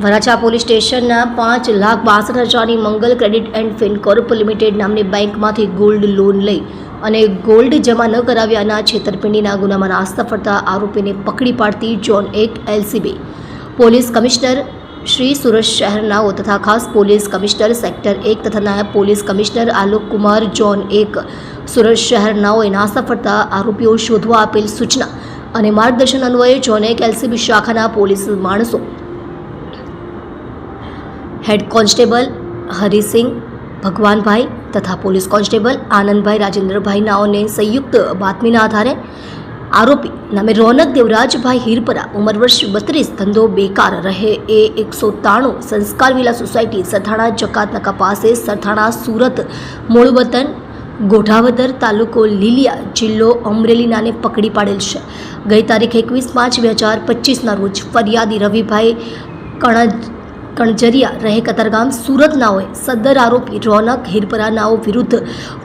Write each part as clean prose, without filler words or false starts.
Varachha police સ્ટેશનના 5,62,000ની મંગલ credit and Fincorp limited નામની બેંકમાંથી ગોલ્ડ લોન લઈ અને ગોલ્ડ જમા ન કરાવ્યાના છેતરપિંડીના ગુનામાં નાસ્તા ફરતા આરોપીને પકડી પાડતી zone 1 LCB police commissioner Shri Surat શહેરનાઓ તથા ખાસ પોલીસ કમિશનર સેક્ટર 1 તથા નાયબ police commissioner Alok Kumar zone 1 Surat શહેરનાઓએ નાસ્તા ફરતા આરોપીઓ શોધવા આપેલ સૂચના અને માર્ગદર્શન અન્વયે ઝોન 1 એલસીબી શાખાના પોલીસ માણસો हेड कांस्टेबल हरिसिंह भगवानभाई तथा पुलिस कांस्टेबल आनंदभाई राजेंद्रभाई नाओ ने संयुक्त बातमीना आधारे आरोपी नामे रौनक देवराजभाई हीरपरा उम्र वर्ष 32 धंधो बेकार रहे ए 193 संस्कार विला सोसायटी सरथाणा जकात नका पासे सरथाणा सूरत मूळ वतन गोठावदर तालुको લીલિયા જિલ્લો અમરેલીનાને પકડી પાડેલ છે. ગઈ તારીખ 21/5/2025ના રોજ ફરિયાદી રવિભાઈ કણજરિયા રહે કતારગામ સુરત નાઓએ સદર આરોપી રોનક હીરપરા નાઓ વિરુદ્ધ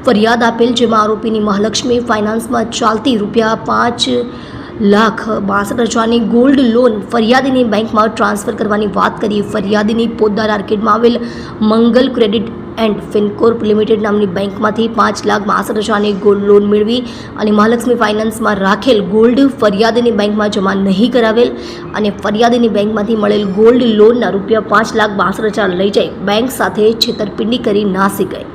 ફરિયાદ આપેલ, જેમાં આરોપીની મહાલક્ષ્મી ફાઇનાન્સમાં ચાલતી ₹5,62,000ની ગોલ્ડ લોન ફરિયાદીની બેંકમાં ટ્રાન્સફર કરવાની વાત કરી ફરિયાદીની પોદ્દાર આર્કેડમાં આવેલ મંગલ ક્રેડિટ એન્ડ ફિનકોર્પ લિમિટેડ નામની બેંકમાંથી 5,62,000ની ગોલ્ડ લોન મેળવી અને મહાલક્ષ્મી ફાઇનાન્સમાં રાખેલ ગોલ્ડ ફરિયાદીની બેંકમાં જમા નહીં કરાવેલ અને ફરિયાદીની બેંકમાંથી મળેલ ગોલ્ડ લોનના ₹5,62,000 લઈ જઈ બેંક સાથે છેતરપિંડી કરી નાસી ગઈ.